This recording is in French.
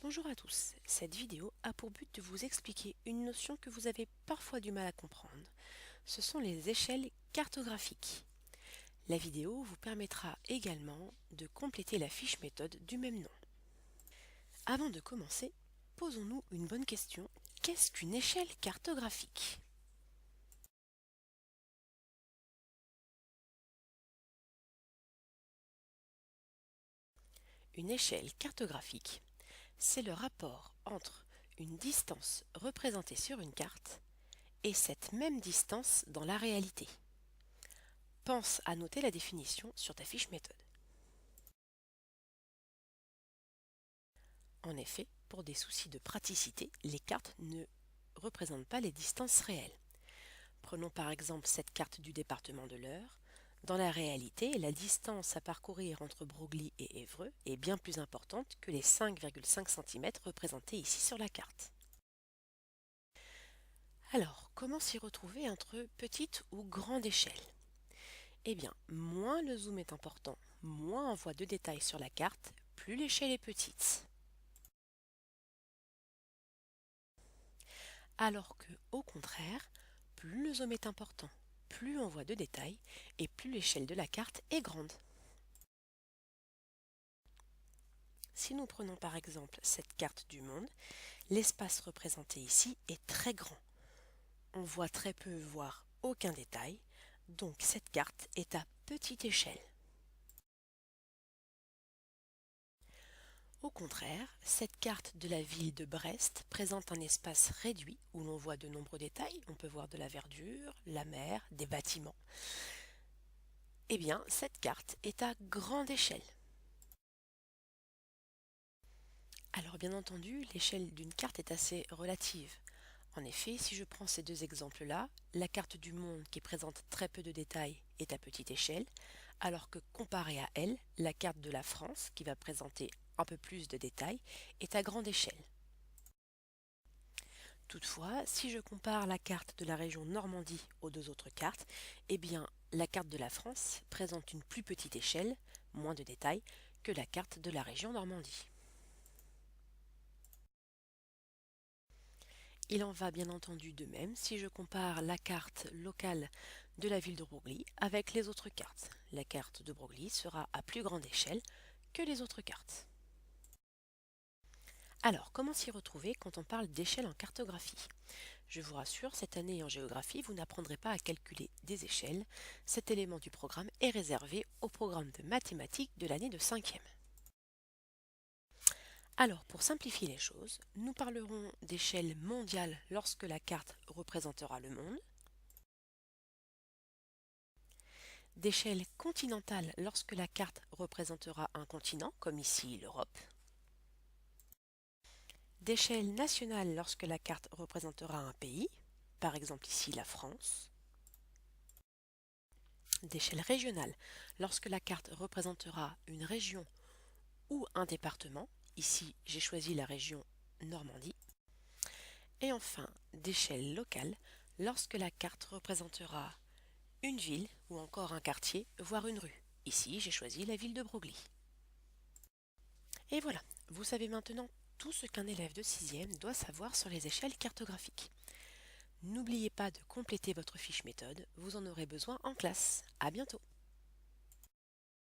Bonjour à tous, cette vidéo a pour but de vous expliquer une notion que vous avez parfois du mal à comprendre. Ce sont les échelles cartographiques. La vidéo vous permettra également de compléter la fiche méthode du même nom. Avant de commencer, posons-nous une bonne question. Qu'est-ce qu'une échelle cartographique? Une échelle cartographique, c'est le rapport entre une distance représentée sur une carte et cette même distance dans la réalité. Pense à noter la définition sur ta fiche méthode. En effet, pour des soucis de praticité, les cartes ne représentent pas les distances réelles. Prenons par exemple cette carte du département de l'Eure. Dans la réalité, la distance à parcourir entre Broglie et Évreux est bien plus importante que les 5,5 cm représentés ici sur la carte. Alors, comment s'y retrouver entre petite ou grande échelle? Eh bien, moins le zoom est important, moins on voit de détails sur la carte, plus l'échelle est petite. Alors que, au contraire, plus le zoom est important, plus on voit de détails et plus l'échelle de la carte est grande. Si nous prenons par exemple cette carte du monde, l'espace représenté ici est très grand. On voit très peu, voire aucun détail, donc cette carte est à petite échelle. Au contraire, cette carte de la ville de Brest présente un espace réduit où l'on voit de nombreux détails. On peut voir de la verdure, la mer, des bâtiments. Eh bien, cette carte est à grande échelle. Alors bien entendu, l'échelle d'une carte est assez relative. En effet, si je prends ces deux exemples-là, la carte du monde qui présente très peu de détails est à petite échelle, alors que comparée à elle, la carte de la France, qui va présenter un peu plus de détails, est à grande échelle. Toutefois, si je compare la carte de la région Normandie aux deux autres cartes, eh bien, la carte de la France présente une plus petite échelle, moins de détails, que la carte de la région Normandie. Il en va bien entendu de même si je compare la carte locale de la ville de Broglie avec les autres cartes. La carte de Broglie sera à plus grande échelle que les autres cartes. Alors, comment s'y retrouver quand on parle d'échelle en cartographie? Je vous rassure, cette année en géographie, vous n'apprendrez pas à calculer des échelles. Cet élément du programme est réservé au programme de mathématiques de l'année de 5e. Alors, pour simplifier les choses, nous parlerons d'échelle mondiale lorsque la carte représentera le monde, d'échelle continentale lorsque la carte représentera un continent, comme ici l'Europe, d'échelle nationale lorsque la carte représentera un pays, par exemple ici la France, d'échelle régionale lorsque la carte représentera une région ou un département, ici j'ai choisi la région Normandie, et enfin d'échelle locale lorsque la carte représentera une ville ou encore un quartier, voire une rue. Ici j'ai choisi la ville de Broglie. Et voilà, vous savez maintenant tout ce qu'un élève de 6e doit savoir sur les échelles cartographiques. N'oubliez pas de compléter votre fiche méthode, vous en aurez besoin en classe. À bientôt!